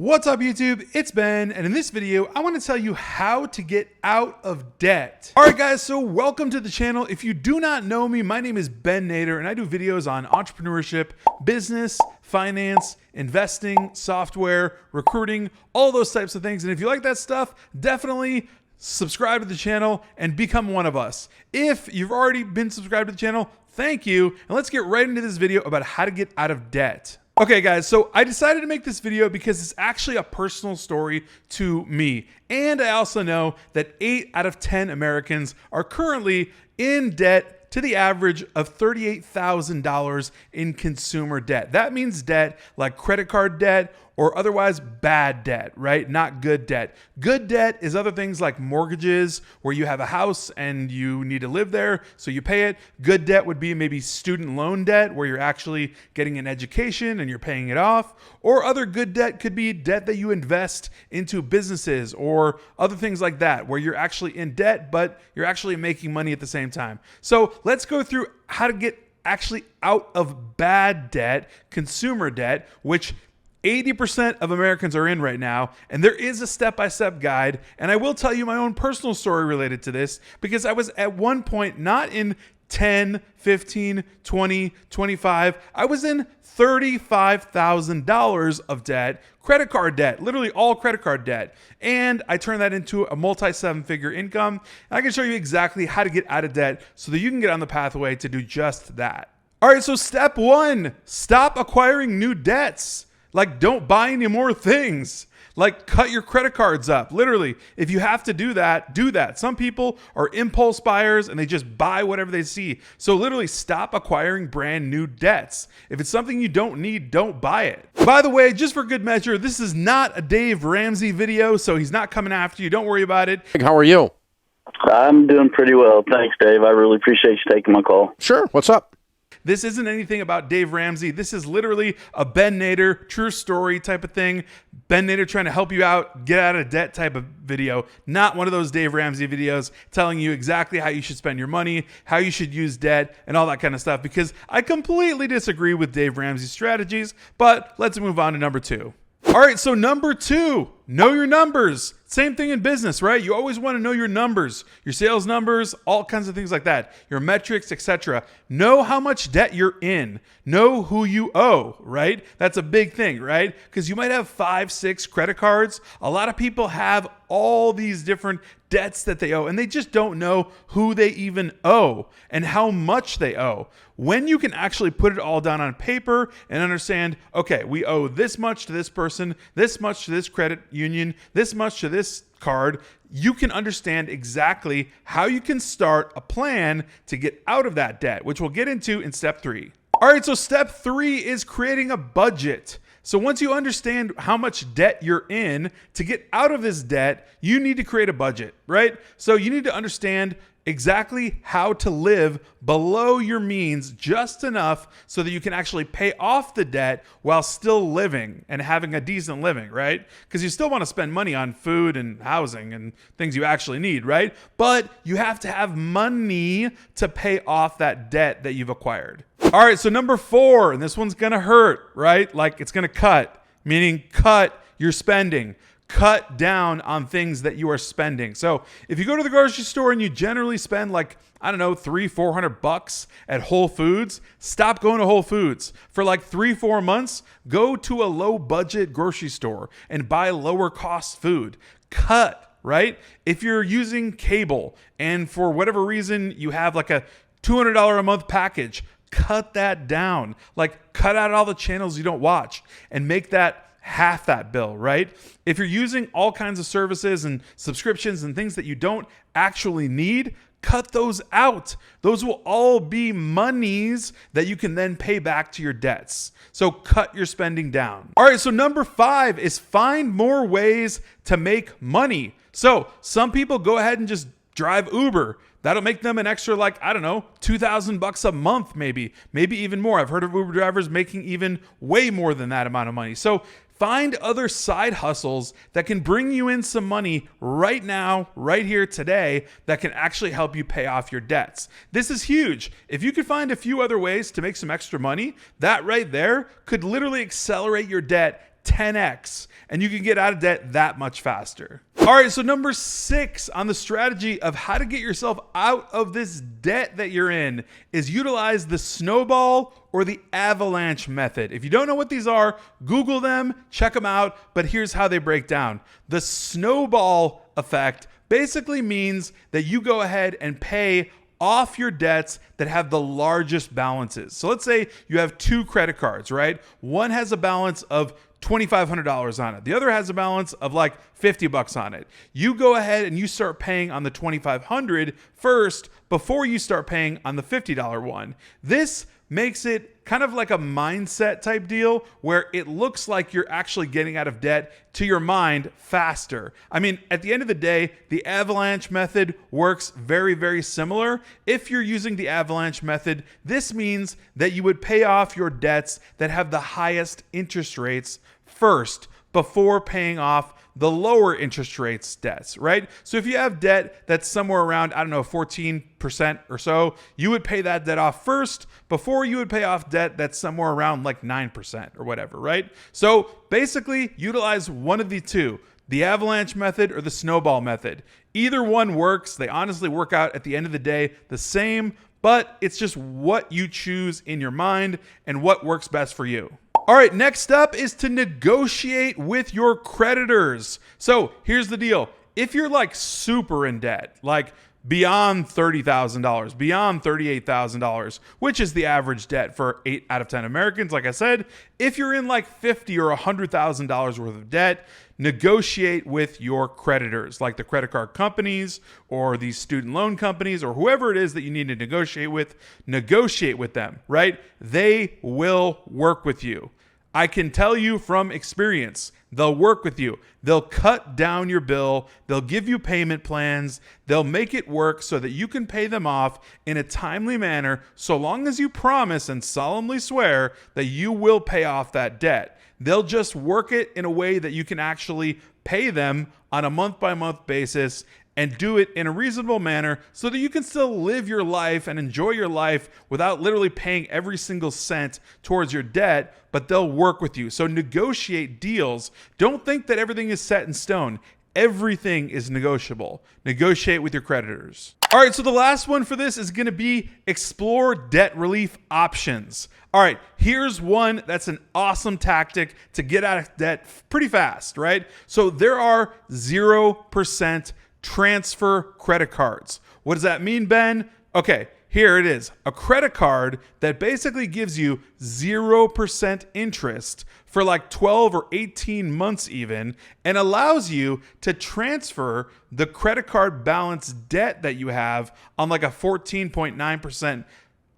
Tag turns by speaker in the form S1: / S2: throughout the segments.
S1: What's up YouTube? It's Ben, and in this video, I want to tell you how to get out of debt. All right guys, so welcome to the channel. If you do not know me, my name is Ben Nader, and I do videos on entrepreneurship, business, finance, investing, software, recruiting, all those types of things. And if you like that stuff, definitely subscribe to the channel and become one of us. If you've already been subscribed to the channel, thank you. And let's get right into this video about how to get out of debt. Okay guys, so I decided to make this video because it's actually a personal story to me. And I also know that 8 out of 10 Americans are currently in debt to the average of $38,000 in consumer debt. That means debt like credit card debt or otherwise bad debt, right? Not good debt. Good debt is other things like mortgages where you have a house and you need to live there, so you pay it. Good debt would be maybe student loan debt where you're actually getting an education and you're paying it off. Or other good debt could be debt that you invest into businesses or other things like that where you're actually in debt, but you're actually making money at the same time. So let's go through how to get actually out of bad debt, consumer debt, which 80% of Americans are in right now, and there is a step-by-step guide, and I will tell you my own personal story related to this because I was at one point not in 10, 15, 20, 25, I was in $35,000 of debt, credit card debt, literally all credit card debt, and I turned that into a multi-seven-figure income, and I can show you exactly how to get out of debt so that you can get on the pathway to do just that. All right, so step one, stop acquiring new debts. Like, don't buy any more things. Like, cut your credit cards up. Literally, if you have to do that, do that. Some people are impulse buyers and they just buy whatever they see. So literally stop acquiring brand new debts. If it's something you don't need, don't buy it. By the way, just for good measure, this is not a Dave Ramsey video, so he's not coming after you. Don't worry about it.
S2: How are you?
S3: I'm doing pretty well. Thanks, Dave. I really appreciate you taking my call.
S2: Sure. What's up?
S1: This isn't anything about Dave Ramsey. This is literally a Ben Nader true story type of thing. Ben Nader trying to help you out, get out of debt type of video. Not one of those Dave Ramsey videos telling you exactly how you should spend your money, how you should use debt, and all that kind of stuff, because I completely disagree with Dave Ramsey's strategies. But let's move on to number two. All right, so number two, know your numbers. Same thing in business, right? You always want to know your numbers, your sales numbers, all kinds of things like that, your metrics, etc. Know how much debt you're in. Know who you owe, right? That's a big thing, right? Because you might have 5, 6 credit cards. A lot of people have all these different debts that they owe, and they just don't know who they even owe and how much they owe. When you can actually put it all down on paper and understand, okay, we owe this much to this person, this much to this credit union, this much to this card, you can understand exactly how you can start a plan to get out of that debt, which we'll get into in step 3. All right, so step 3 is creating a budget. So once you understand how much debt you're in, to get out of this debt, you need to create a budget, right? So you need to understand exactly how to live below your means just enough so that you can actually pay off the debt while still living and having a decent living, right? Because you still want to spend money on food and housing and things you actually need, right? But you have to have money to pay off that debt that you've acquired. All right, so number 4, and this one's gonna hurt, right? Like it's gonna cut, meaning cut your spending. Cut down on things that you are spending. So if you go to the grocery store and you generally spend like, I don't know, $300-400 at Whole Foods, stop going to Whole Foods. For like 3-4 months, go to a low budget grocery store and buy lower cost food. Cut, right? If you're using cable and for whatever reason you have like a $200 a month package, cut that down. Like cut out all the channels you don't watch and make that half that bill, right? If you're using all kinds of services and subscriptions and things that you don't actually need, cut those out. Those will all be monies that you can then pay back to your debts. So cut your spending down. All right, so number 5 is find more ways to make money. So some people go ahead and just drive Uber. That'll make them an extra, like, I don't know, $2,000 a month, maybe even more. I've heard of Uber drivers making even way more than that amount of money. So find other side hustles that can bring you in some money right now, right here today, that can actually help you pay off your debts. This is huge. If you could find a few other ways to make some extra money, that right there could literally accelerate your debt 10x, and you can get out of debt that much faster. All right, so number 6 on the strategy of how to get yourself out of this debt that you're in is utilize the Snowball or the Avalanche method. If you don't know what these are, Google them, check them out, but here's how they break down. The Snowball effect basically means that you go ahead and pay off your debts that have the largest balances. So let's say you have 2 credit cards, right? One has a balance of $2,500 on it. The other has a balance of like $50 on it. You go ahead and you start paying on the $2,500 first before you start paying on the $50 one. This makes it kind of like a mindset type deal where it looks like you're actually getting out of debt to your mind faster. I mean, at the end of the day, the Avalanche method works very, very similar. If you're using the Avalanche method, this means that you would pay off your debts that have the highest interest rates first before paying off the lower interest rates debts, right? So if you have debt that's somewhere around, 14% or so, you would pay that debt off first before you would pay off debt that's somewhere around like 9% or whatever, right? So basically utilize one of the two, the Avalanche method or the Snowball method. Either one works. They honestly work out at the end of the day the same, but it's just what you choose in your mind and what works best for you. All right, next up is to negotiate with your creditors. So here's the deal. If you're like super in debt, like beyond $30,000, beyond $38,000, which is the average debt for 8 out of 10 Americans, like I said, if you're in like $50,000 or $100,000 worth of debt, negotiate with your creditors, like the credit card companies or these student loan companies or whoever it is that you need to negotiate with them, right? They will work with you. I can tell you from experience, they'll work with you. They'll cut down your bill. They'll give you payment plans. They'll make it work so that you can pay them off in a timely manner, so long as you promise and solemnly swear that you will pay off that debt. They'll just work it in a way that you can actually pay them on a month-by-month basis and do it in a reasonable manner so that you can still live your life and enjoy your life without literally paying every single cent towards your debt, but they'll work with you. So negotiate deals. Don't think that everything is set in stone. Everything is negotiable. Negotiate with your creditors. All right, so the last one for this is going to be explore debt relief options. All right, here's one that's an awesome tactic to get out of debt pretty fast, right? So there are 0% transfer credit cards. What does that mean, Ben? Okay, here it is. A credit card that basically gives you 0% interest for like 12 or 18 months even, and allows you to transfer the credit card balance debt that you have on like a 14.9%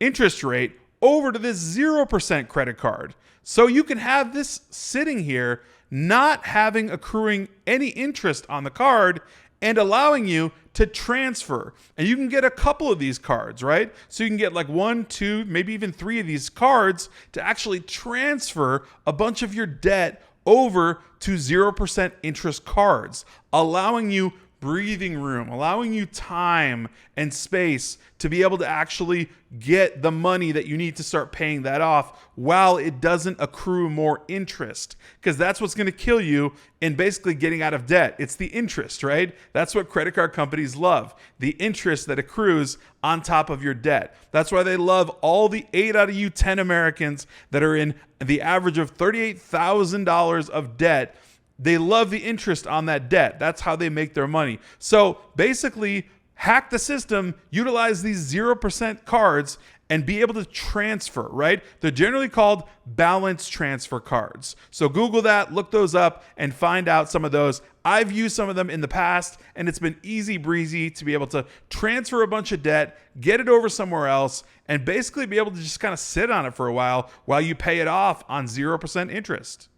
S1: interest rate over to this 0% credit card. So you can have this sitting here, not having accruing any interest on the card, and allowing you to transfer. And you can get a couple of these cards, right? So you can get like 1, 2, maybe even 3 of these cards to actually transfer a bunch of your debt over to 0% interest cards, allowing you breathing room, allowing you time and space to be able to actually get the money that you need to start paying that off while it doesn't accrue more interest. Because that's what's going to kill you in basically getting out of debt. It's the interest, right? That's what credit card companies love. The interest that accrues on top of your debt. That's why they love all the 8 out of you 10 Americans that are in the average of $38,000 of debt. They love the interest on that debt. That's how they make their money. So basically, hack the system, utilize these 0% cards, and be able to transfer, right? They're generally called balance transfer cards. So Google that, look those up, and find out some of those. I've used some of them in the past, and it's been easy breezy to be able to transfer a bunch of debt, get it over somewhere else, and basically be able to just kind of sit on it for a while you pay it off on 0% interest.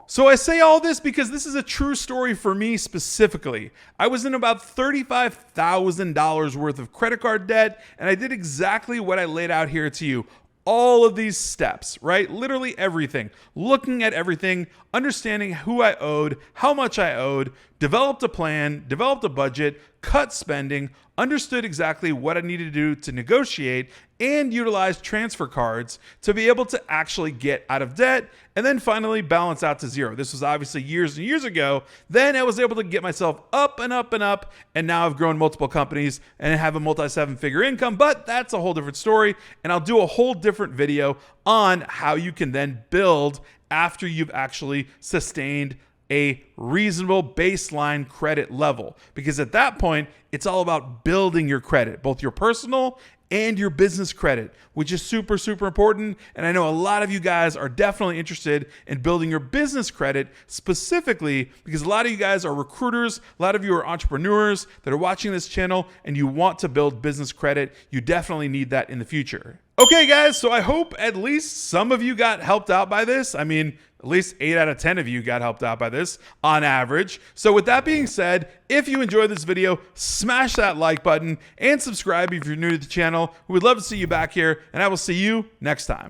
S1: So I say all this because this is a true story for me specifically. I was in about $35,000 worth of credit card debt, and I did exactly what I laid out here to you. All of these steps, right? Literally everything. Looking at everything, understanding who I owed, how much I owed, developed a plan, developed a budget, cut spending, understood exactly what I needed to do to negotiate, and utilize transfer cards to be able to actually get out of debt and then finally balance out to zero. This was obviously years and years ago. Then I was able to get myself up and up and up, and now I've grown multiple companies and have a multi-7-figure income, but that's a whole different story, and I'll do a whole different video on how you can then build after you've actually sustained a reasonable baseline credit level. Because at that point, it's all about building your credit, both your personal and your business credit, which is super, super important. And I know a lot of you guys are definitely interested in building your business credit specifically because a lot of you guys are recruiters, a lot of you are entrepreneurs that are watching this channel and you want to build business credit. You definitely need that in the future. Okay, guys, so I hope at least some of you got helped out by this. I mean, at least 8 out of 10 of you got helped out by this on average. So with that being said, if you enjoyed this video, smash that like button and subscribe if you're new to the channel. We'd love to see you back here, and I will see you next time.